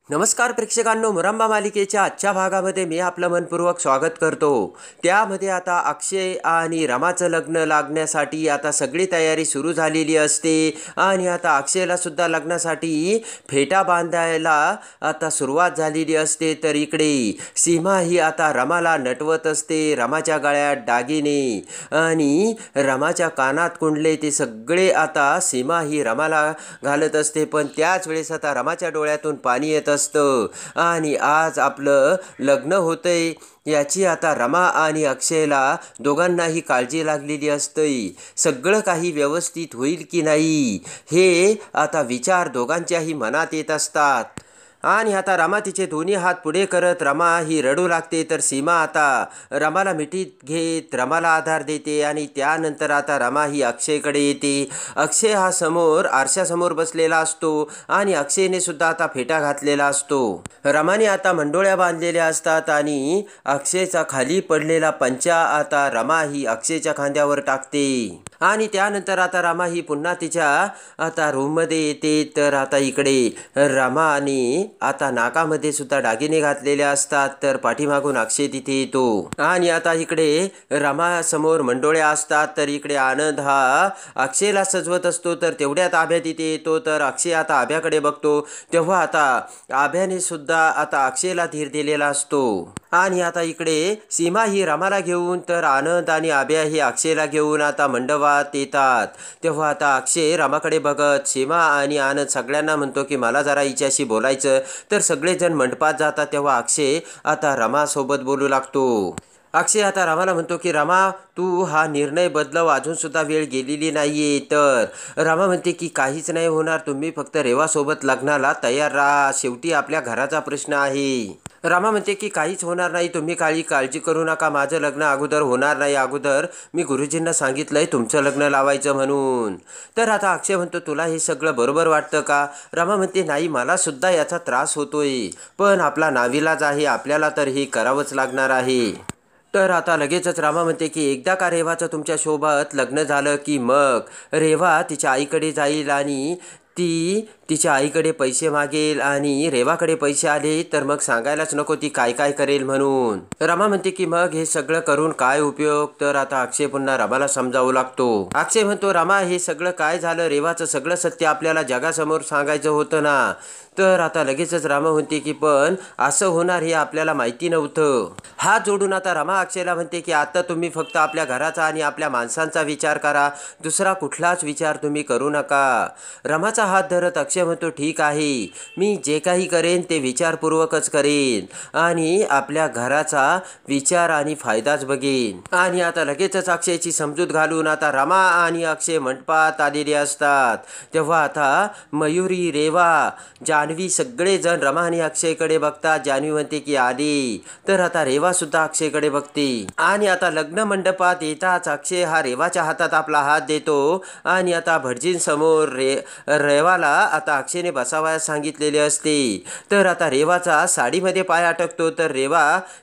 नमस्कार प्रेक्षकांनो, मुरंबा मालिकेच्या आजच्या भागामध्ये मी आपलं मनपूर्वक स्वागत करतो. त्यामध्ये आता अक्षय आणि रमाचं लग्न लागण्यासाठी आता सगळी तयारी सुरू झालेली असते आणि आता अक्षयला सुद्धा लग्नासाठी फेटा बांधायला आता सुरुवात झालेली असते. तर इकडे सीमा ही आता रमाला नटवत असते. रमाच्या गळ्यात दागिने आणि रमाच्या कानात कुंडले ते सगळे आता सीमा ही रमाला घालत असते. पण त्याच वेळेस आता रमाच्या डोळ्यातून पाणी येत असतं आणि आज आपलं लग्न होतंय याची आता रमा आणि अक्षयला दोघांनाही काळजी लागलेली असते. सगळं काही व्यवस्थित होईल की नाही हे आता विचार दोघांच्याही मनात येत असतात. आणि आता रमा तिचे दोन्ही हात पुढे करत रमा ही रडू लागते. तर सीमा आता रमाला मिठीत घेत रमाला आधार देते आणि त्यानंतर आता रमा ही अक्षयकडे येते. अक्षय हा समोर आरशासमोर बसलेला असतो आणि अक्षयने सुद्धा आता फेटा घातलेला असतो. रमाने आता मंडोळ्या बांधलेल्या असतात आणि अक्षयचा खाली पडलेला पंचा आता रमा ही अक्षयच्या खांद्यावर टाकते आणि त्यानंतर आता रमा ही पुन्हा तिच्या आता रूममध्ये येते. तर आता इकडे रमाने आता नाकामध्ये सुद्धा दागिने घातलेले असतात. तर पाठीमागून अक्षय तिथे येतो आणि आता इकडे रमासमोर मंडोळ्या असतात. तर इकडे आनंद हा अक्षयला सजवत असतो. तर तेवढ्यात आभ्या तिथे येतो. तर अक्षय आता आभ्याकडे बघतो तेव्हा आता आभ्याने सुद्धा आता अक्षयला धीर दिलेला असतो आणि आता इकडे सीमा ही रमाला घेऊन तर आनंद आणि आभ्या ही अक्षयला घेऊन आता मंडपात येतात. तेव्हा आता अक्षय रमाकडे बघत सीमा आणि आनंद सगळ्यांना म्हणतो की मला जरा हिच्याशी बोलायचं. तर सगळेजण मंडपात जातात. तेव्हा अक्षय आता रमासोबत बोलू लागतो. अक्षय आता रमाला म्हणतो की रमा, तू हा निर्णय बदलव, अजूनसुद्धा वेळ गेलेली नाही आहे. तर रमा म्हणते की काहीच नाही होणार, तुम्ही फक्त रेवासोबत लग्नाला तयार राहा, शेवटी आपल्या घराचा प्रश्न आहे. रमा म्हणते की काहीच होणार नाही, तुम्ही काळजी करू नका, माझं लग्न अगोदर होणार नाही. अगोदर मी गुरुजींना सांगितलंय तुमचं लग्न लावायचं म्हणून. तर आता अक्षय म्हणतो तुला हे सगळं बरोबर वाटतं का? रमा म्हणते नाही, मला सुद्धा याचा त्रास होतोय, पण आपला नाविलाज आहे, आपल्याला तर हे करावंच लागणार आहे. तर आता लगेचच रमा म्हणते की एकदा का रेवाचं तुमच्या सोबत लग्न झालं की मग रेवा तिच्या आईकडे जाईल आणि ती तिच्या आईकडे पैसे मागेल आणि रेवाकडे पैसे आले तर मग सांगायलाच नको ती काय काय करेल म्हणून. रमा म्हणते की मग हे सगळं करून काय उपयोग? तर आता अक्षय पुन्हा रमाला समजावू लागतो. अक्षय म्हणतो रमा, हे सगळं काय झालं, रेवाचं सगळं सत्य आपल्याला जगासमोर सांगायचं होतं ना. तर आता लगेचच रमा म्हणते की पण असं होणार हे आपल्याला माहिती नव्हतं. हात जोडून आता रमा अक्षयला म्हणते की आता तुम्ही फक्त आपल्या घराचा आणि आपल्या माणसांचा विचार करा, दुसरा कुठलाच विचार तुम्ही करू नका. रमाचा हात धरत अक्षय म्हणतो ठीक आहे, मी जे काही करेन ते विचारपूर्वकच करेन आणि आपल्या घराचा विचार आणि फायदाच बघेन. आणि आता लगेचच अक्षयची समजूत घालून आता रमा आणि अक्षय मंडपात आलेले असतात. तेव्हा आता मयुरी, रेवा, जान्हवी सगळेजण रमा आणि अक्षयकडे बघतात. जान्हवी म्हणते की आली. तर आता रेवा सुद्धा अक्षयकडे बघते आणि आता लग्न मंडपात येताच अक्षय हा रेवाच्या हातात आपला हात देतो आणि आता भटजींसमोर रेवाला आता अक्षयने बसावयास सांगितलेले असते. तर आता रेवाचा साडीमध्ये पाय अटकतो. तर रेवा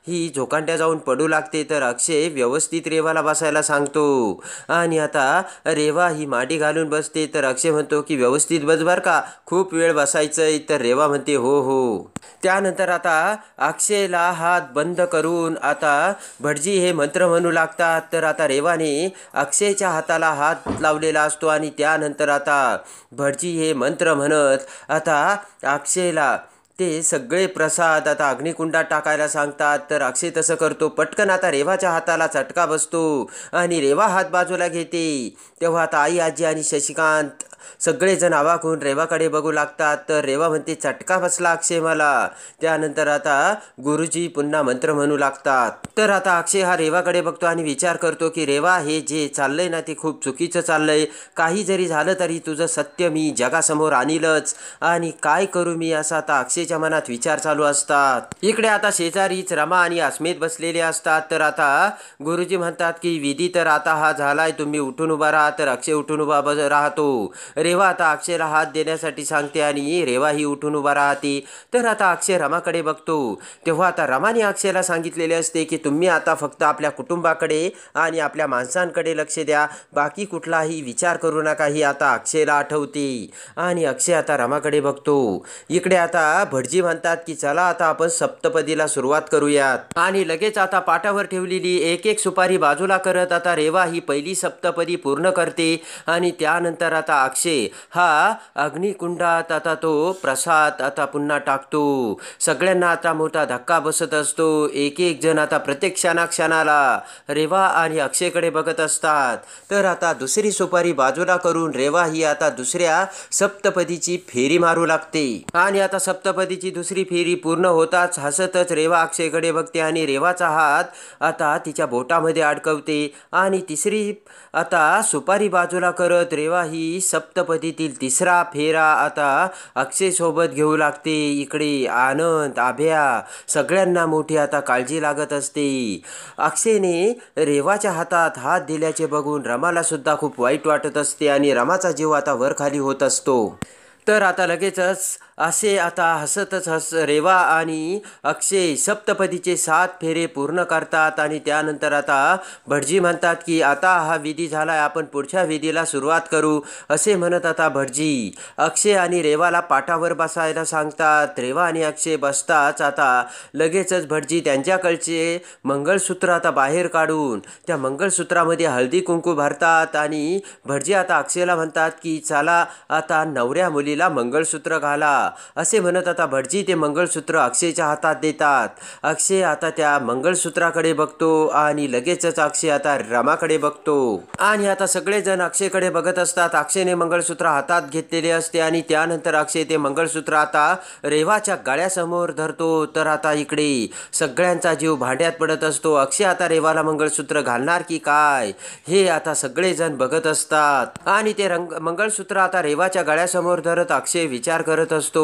ही झोकांट्या जाऊन पडू लागते. तर अक्षय व्यवस्थित रेवाला बसायला सांगतो आणि आता रेवा ही मांडी घालून बसते. तर अक्षय म्हणतो की व्यवस्थित बस बर का, खूप वेळ बसायचंय. तर रेवा म्हणते हो हो. त्यानंतर आता अक्षयला हात बंद करून आता भटजी हे मंत्र म्हणू लागतात. तर आता रेवाने अक्षयच्या हाताला हात लावलेला असतो आणि त्यानंतर आता भटजी हे मंत्र म्हणत आता अक्षयला ते सगळे प्रसाद आता अग्निकुंडात टाकायला सांगतात. तर अक्षय तसं करतो. पटकन आता रेवाच्या हाताला चटका बसतो आणि रेवा हात बाजूला घेते. तेव्हा आता आई, आजी आणि शशिकांत सगळेजण अवाक होऊन रेवाकडे बघू लागतात. तर रेवा म्हणते चटका बसला अक्षय मला. त्यानंतर आता गुरुजी पुन्हा मंत्र म्हणू लागतात. तर आता अक्षय हा रेवाकडे बघतो आणि विचार करतो की रेवा, हे जे चाललंय ना ते खूप चुकीचं चाललंय. काही जरी झालं तरी तुझं सत्य मी जगासमोर आणीलच आणि काय करू मी, असा आता अक्षयच्या मनात विचार चालू असतात. इकडे आता शेजारीच रमा आणि अस्मित बसलेले असतात. तर आता गुरुजी म्हणतात की विधी तर आता हा झालाय, तुम्ही उठून उभा राहा. तर अक्षय उठून उभा राहतो रेवा आता अक्षयला हात देण्यासाठी सांगते आणि रेवा ही उठून उभा राहते. तर आता अक्षय रमाकडे बघतो. तेव्हा आता रमाने अक्षयला सांगितलेले असते की तुम्ही आता फक्त आपल्या कुटुंबाकडे आणि आपल्या माणसांकडे लक्ष द्या, बाकी कुठलाही विचार करू नका, ही आता अक्षयला आठवते. आणि अक्षय आता रमाकडे बघतो. इकडे आता भटजी म्हणतात की चला आता आपण सप्तपदीला सुरुवात करूयात. आणि लगेच आता पाटावर ठेवलेली एक एक सुपारी बाजूला करत आता रेवा ही पहिली सप्तपदी पूर्ण करते. आणि त्यानंतर आता अक्षय हा अग्निकुंडात आता तो प्रसाद आता पुन्हा टाकतो. सगळ्यांना आता मोठा धक्का बसत असतो. एक एक जण आता प्रत्येक क्षणाला रेवा आणि अक्षयकडे बघत असतात. तर आता दुसरी सुपारी बाजूला करून रेवा ही आता दुसऱ्या सप्तपदीची फेरी मारू लागते. आणि आता सप्तपदीची दुसरी फेरी पूर्ण होताच हसतच रेवा अक्षयकडे बघते आणि रेवाचा हात आता तिच्या बोटामध्ये अडकवते. आणि तिसरी आता सुपारी बाजूला करत रेवा ही सप्तपदीतील तिसरा फेरा आता अक्षय सोबत घेऊ लागते. इकडे आनंद, आभ्या सगळ्यांना मोठी आता काळजी लागत असते. अक्षयने रेवाच्या हातात हात दिल्याचे बघून रमाला सुद्धा खूप वाईट वाटत असते आणि रमाचा जीव आता वर खाली होत असतो. तर आता लगेचच असे आता हसतच रेवा आणि अक्षय सप्तपदीचे 7 फेरे पूर्ण करतात. आणि त्यानंतर आता भटजी म्हणतात की आता हा विधी झालाय, आपण पुढच्या विधीला सुरुवात करू, असे म्हणत आता भटजी अक्षय आणि रेवाला पाटावर बसायला सांगतात. रेवा आणि अक्षय बसताच आता लगेचच भटजी त्यांच्याकडचे मंगळसूत्र आता बाहेर काढून त्या मंगळसूत्रामध्ये हळदी कुंकू भरतात. आणि भटजी आता अक्षयला म्हणतात की चला आता नवऱ्या मुलीला मंगळसूत्र घाला, असे म्हणत आता भटजी ते मंगळसूत्र अक्षयच्या हातात देतात. अक्षय आता त्या मंगळसूत्राकडे बघतो आणि लगेचच अक्षय आता रमाकडे बघतो. आणि आता सगळेजण अक्षयकडे बघत असतात. अक्षयने मंगळसूत्र हातात घेतलेले असते आणि त्यानंतर अक्षय ते मंगळसूत्र आता रेवाच्या गळ्यासमोर धरतो. तर आता इकडे सगळ्यांचा जीव भांड्यात पडत असतो. अक्षय आता रेवाला मंगळसूत्र घालणार की काय हे आता सगळेजण बघत असतात. आणि ते मंगळसूत्र आता रेवाच्या गळ्यासमोर धरत अक्षय विचार करत असतो.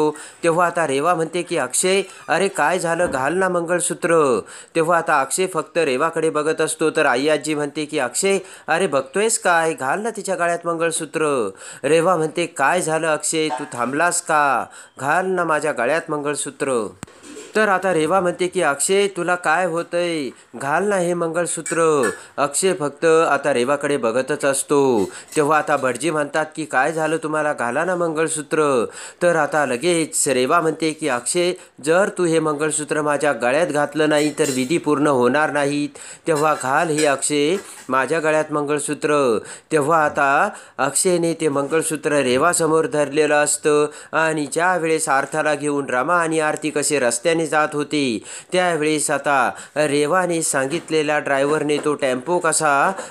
तेव्हा आता रेवा म्हणते की अक्षय अरे काय झालं, घाल ना मंगळसूत्र. तेव्हा आता अक्षय फक्त रेवाकडे बघत असतो. तर आई आजी म्हणते की अक्षय अरे बघतोयस काय, घाल ना तिच्या गळ्यात मंगळसूत्र. रेवा म्हणते काय झालं अक्षय, तू थांबलास का, घाल ना माझ्या गळ्यात मंगळसूत्र. तर आता रेवा म्हणते की अक्षय तुला काय होतंय, घाल ना हे मंगळसूत्र. अक्षय फक्त आता रेवाकडे बघतच असतो. तेव्हा आता भटजी म्हणतात की काय झालं तुम्हाला, घाला ना मंगळसूत्र. तर आता लगेच रेवा म्हणते की अक्षय जर तू हे मंगळसूत्र माझ्या गळ्यात घातलं नाही तर विधी पूर्ण होणार नाहीत, तेव्हा घाल हे अक्षय माझ्या गळ्यात मंगळसूत्र. तेव्हा आता अक्षयने ते मंगळसूत्र रेवासमोर धरलेलं असतं. आणि ज्या वेळेस अर्थाला घेऊन रमा आणि आरती कसे रस्त्याने जात होती त्यावेळेस आता रेवाने सांगितलेल्या ड्रायव्हरने तो टेम्पो कसा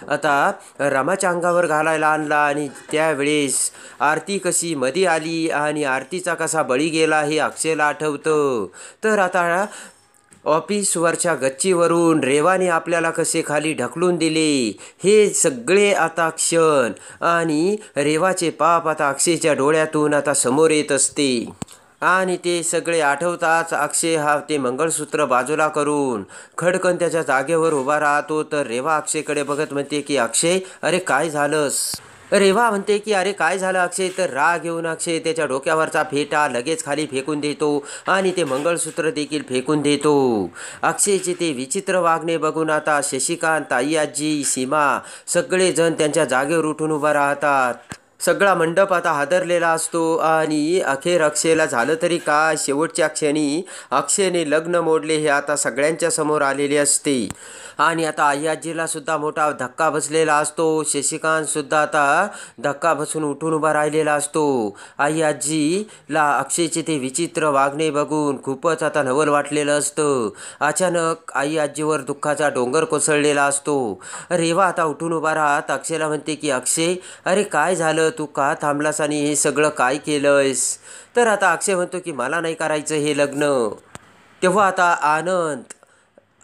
आता रमाच्या अंगावर घालायला आणला आणि त्यावेळेस आरती कशी मध्ये आली आणि आरतीचा कसा बळी गेला हे अक्षयला आठवतं. तर आता ऑफिसवरच्या गच्चीवरून रेवाने आपल्याला कसे खाली ढकलून दिले हे सगळे आता क्षण आणि रेवाचे पाप आता अक्षयच्या डोळ्यातून आता समोर येत असते. आणि ते सगळे आठवताच अक्षय हा ते मंगळसूत्र बाजूला करून खडकन त्याच्या जागेवर उभा राहतो. तर रेवा अक्षयकडे बघत म्हणते की अक्षय अरे काय झालंस. रेवा म्हणते की अरे काय झालं अक्षय. तर राग घेऊन अक्षय त्याच्या डोक्यावरचा फेटा लगेच खाली फेकून देतो आणि ते मंगळसूत्र देखील फेकून देतो. अक्षयचे ते विचित्र वागणे बघून आता शशिकांत, आई आजी, सीमा सगळेजण त्यांच्या जागेवर उठून उभा राहतात. सगळा मंडप आता हादरलेला असतो आणि अखेर अक्षयला झालं तरी काय, शेवटच्या क्षणी अक्षयने लग्न मोडले हे आता सगळ्यांच्या समोर आलेले असते. आणि आता आई आजीला सुद्धा मोठा धक्का बसलेला असतो. शशिकांत सुद्धा आता धक्का बसून उठून उभा राहिलेला असतो. आई आजीला अक्षयचे ते विचित्र वागणे बघून खूपच आता नवल वाटलेलं असतं. अचानक आई आजीवर दुःखाचा डोंगर कोसळलेला असतो. रेवा आता उठून उभा राहत अक्षयला म्हणते की अक्षय अरे काय झालं, तू का थांबलास आणि हे सगळं काय केलंयस. तर आता अक्षय म्हणतो की मला नाही करायचं हे लग्न. तेव्हा आता आनंद,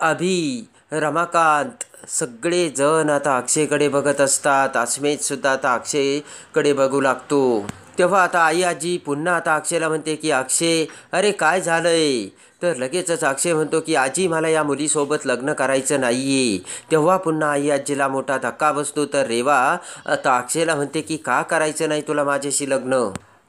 अभि, रमाकांत सगळे जण आता अक्षयकडे बघत असतात. अस्मित सुद्धा आता अक्षयकडे बघू लागतो. तेव्हा आता आई आजी पुन्हा आता अक्षयला म्हणते की अक्षय अरे काय झालंय. तर लगेचच अक्षय म्हणतो की आजी मला या मुलीसोबत लग्न करायचं नाही आहे. तेव्हा पुन्हा आई आजीला मोठा धक्का बसतो. तर रेवा आता अक्षयला म्हणते की का करायचं नाही तुला माझ्याशी लग्न.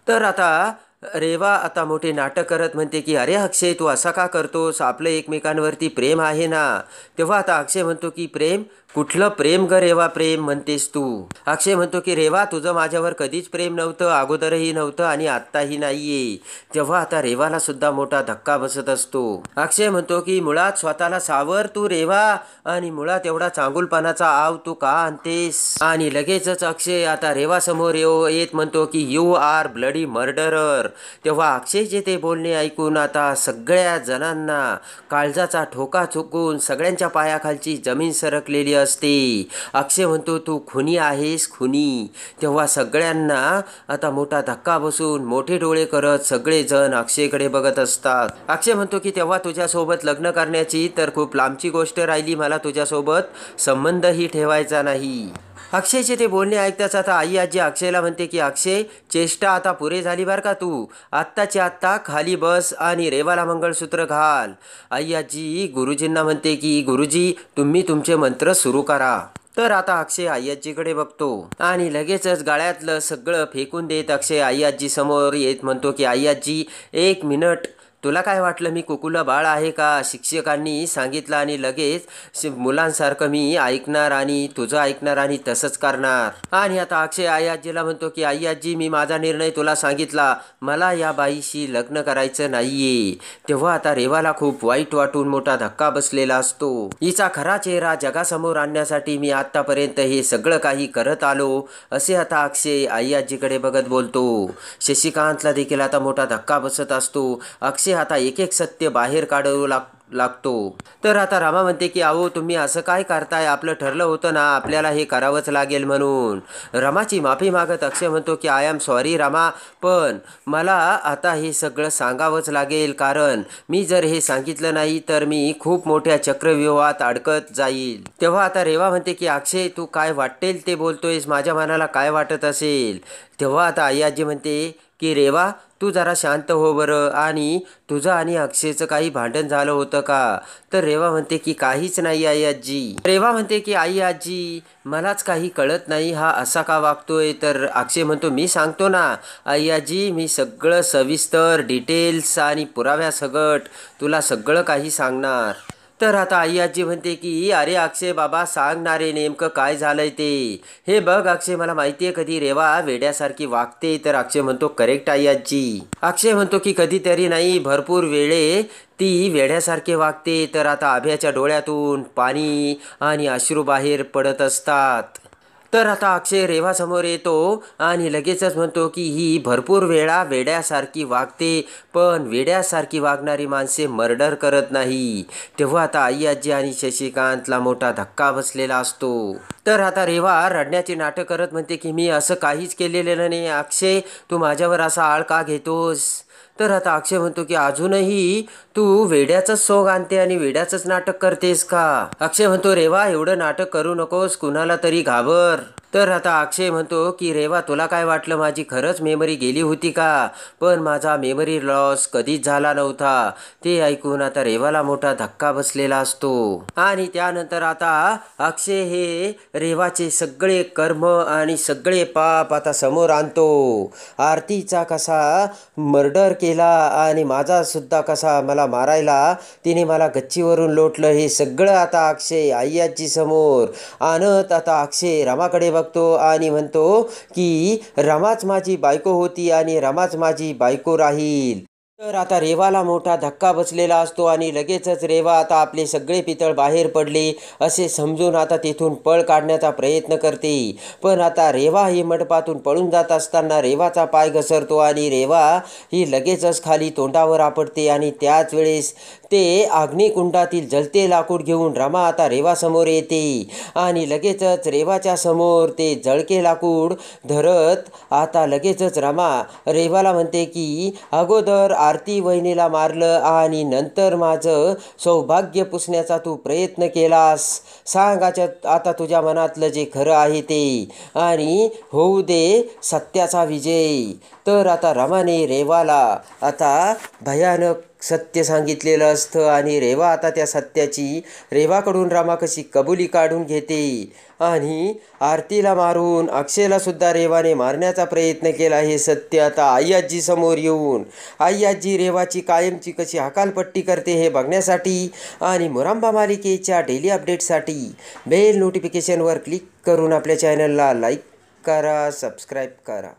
तर आता रेवा आता मोठे नाटक करत म्हणते की अरे अक्षय तू असा का करतोस, आपलं एकमेकांवरती प्रेम आहे ना. तेव्हा आता अक्षय म्हणतो की प्रेम, कुठलं प्रेम ग रेवा, प्रेम म्हणतेस तू. अक्षय म्हणतो की रेवा तुझं माझ्यावर कधीच प्रेम नव्हतं, अगोदरही नव्हतं आणि आत्ताही नाहीये. तेव्हा आता रेवाला सुद्धा मोठा धक्का बसत असतो. अक्षय म्हणतो की मुळात स्वतःला सावर तू रेवा, आणि मुळात एवढा चांगुलपणाचा आव तू का आणतेस. आणि लगेचच अक्षय आता रेवा समोर येत म्हणतो की यू आर ब्लडी मर्डरर. तेव्हा अक्षयचे ते बोलणे ऐकून आता सगळ्या जणांना काळजाचा ठोका चुकून सगळ्यांच्या पायाखालची जमीन सरकलेली असते. अक्षय म्हणतो तू खुनी आहेस, खुनी. तेव्हा सगळ्यांना आता मोठा धक्का बसून मोठे डोळे करत सगळेजण अक्षयकडे बघत असतात. अक्षय म्हणतो की तेव्हा तुझ्यासोबत लग्न करण्याची तर खूप लांबची गोष्ट राहिली, मला तुझ्यासोबत संबंधही ठेवायचा नाही. अक्षयचे ते बोलणे ऐकताच आता आई आजी अक्षयला म्हणते की अक्षय चेष्टा आता पुरे झाली बरं का, तू आत्ताच्या आत्ता खाली बस आणि रेवाला मंगळसूत्र घाल. आई आजी गुरुजींना म्हणते की गुरुजी तुम्ही तुमचे मंत्र सुरू करा. तर आता अक्षय आई आजीकडे बघतो आणि लगेचच गाळ्यातलं सगळं फेकून देत अक्षय आई आजी समोर येत म्हणतो की आई आजी एक मिनिट, तुला काय वाटलं मी कुकुला बाळ आहे का. शिक्षकांनी सांगितलं आणि लगेच मुलांसारखं मी ऐकणार आणि तुझं ऐकणार आणि तसंच करणार. आणि आता अक्षय आई आजीला म्हणतो की आई आजी मी माझा निर्णय तुला सांगितला, मला या बाईशी लग्न करायचं नाहीये. तेव्हा आता रेवाला खूप वाईट वाटून मोठा धक्का बसलेला असतो. हिचा खरा चेहरा जगासमोर आणण्यासाठी मी आत्तापर्यंत हे सगळं काही करत आलो, असे आता अक्षय आई आजीकडे बघत बोलतो. शशिकांतला देखील आता मोठा धक्का बसत असतो. अक्षय आता एक एक सत्य बाहेर काढू लागतो. तर आता रामा म्हणते की अहो तुम्ही असं काय करताय, आपलं ठरलं होतं ना आपल्याला हे करावंच लागेल म्हणून. रमाची माफी मागत अक्षय म्हणतो की आय एम सॉरी रामा, पण मला आता हे सगळं सांगावंच लागेल, कारण मी जर हे सांगितलं नाही तर मी खूप मोठ्या चक्रव्यूहात अडकत जाईल. तेव्हा आता रेवा म्हणते की अक्षय तू काय वाटेल ते बोलतोयस, माझ्या मनाला काय वाटत असेल. तेव्हा आता आई आजी म्हणते की रेवा तू जरा शांत हो बरं, आणि तुझं आणि अक्षयचं काही भांडण झालं होतं का. तर रेवा म्हणते की काहीच नाही आई आजी. रेवा म्हणते की आई आजी मलाच काही कळत नाही, हा असा का वागतोय. तर अक्षय म्हणतो मी सांगतो ना आई आजी, मी सगळं सविस्तर डिटेल्स आणि पुराव्यासकट तुला सगळं काही सांगणार. तर आता आई आजी म्हणते की अरे अक्षय बाबा सांगणारे नेमकं काय झालंय ते. हे बघ अक्षय मला माहिती आहे कधी रेवा वेड्यासारखी वागते. तर अक्षय म्हणतो करेक्ट आई आजी. अक्षय म्हणतो की कधीतरी नाही भरपूर वेळे ती वेड्यासारखे वागते. तर आता अभ्याच्या डोळ्यातून पाणी आणि अश्रू बाहेर पडत असतात. तर आता अक्षय रेवासमोर येतो आणि लगेचच म्हणतो की ही भरपूर वेळा वेड्यासारखी वागते, पण वेड्यासारखी वागणारी माणसे मर्डर करत नाही. तेव्हा आता आई आजी आणि शशिकांतला मोठा धक्का बसलेला असतो. तर आता रेवा रडण्याची नाटक करत म्हणते की मी असं काहीच केलेलं नाही अक्षय, तू माझ्यावर असा आळ का घेतोस. तर आता अक्षय म्हणतो की अजूनही तू वेड्याचंच सोंग आणते आणि वेड्याचंच नाटक करतेस का. अक्षय म्हणतो रेवा एवढं नाटक करू नकोस, कुणाला तरी घाबर. तर आता अक्षय म्हणतो की रेवा तुला काय वाटलं माझी खरंच मेमरी गेली होती का, पण माझा मेमरी लॉस कधीच झाला नव्हता. ते ऐकून आता रेवाला मोठा धक्का बसलेला असतो. आणि त्यानंतर आता अक्षय हे रेवाचे सगळे कर्म आणि सगळे पाप आता समोर आणतो. आरतीचा कसा मर्डर केला आणि माझा सुद्धा कसा मला मारायला तिने मला गच्चीवरून लोटलं, हे सगळं आता अक्षय आई आजी समोर आणत आता अक्षय रमाकडे बघतो आणि म्हणतो की रमाच माझी बायको होती आणि रमाच माझी बायको राहील. तर आता रेवाला मोठा धक्का बसलेला असतो आणि लगेचच रेवा आता आपले सगळे पितळ बाहेर पडले असे समजून आता तिथून पळ काढण्याचा प्रयत्न करते. पण आता रेवा ही मंडपातून पळून जात असताना रेवाचा पाय घसरतो आणि रेवा ही लगेचच खाली तोंडावर आपटते. आणि त्याच वेळेस ते अग्निकुंडातील जलते लाकूड घेऊन रमा आता रेवासमोर येते आणि लगेचच रेवाच्या समोर ते जळके लाकूड धरत आता लगेचच रमा रेवाला म्हणते की अगोदर आरती वहिनीला मारलं आणि नंतर माझं सौभाग्य पुसण्याचा तू प्रयत्न केलास. सांग आता तुझ्या मनातलं जे खरं आहे ते, आणि होऊ दे सत्याचा विजय. तर आता रमाने रेवाला आता भयानक सत्य सांगितलेलं असतं आणि रेवा आता त्या सत्याची रेवाकडून रमा कशी कबुली काढून घेते. आणि आरतीला मारून अक्षयला सुद्धा रेवाने मारण्याचा प्रयत्न केला हे सत्य आता आई समोर येऊन आई रेवाची कायमची कशी हकालपट्टी करते हे बघण्यासाठी आणि मुरांबा मालिकेच्या डेली अपडेटसाठी बेल नोटिफिकेशनवर क्लिक करून आपल्या चॅनलला लाईक करा, सबस्क्राईब करा.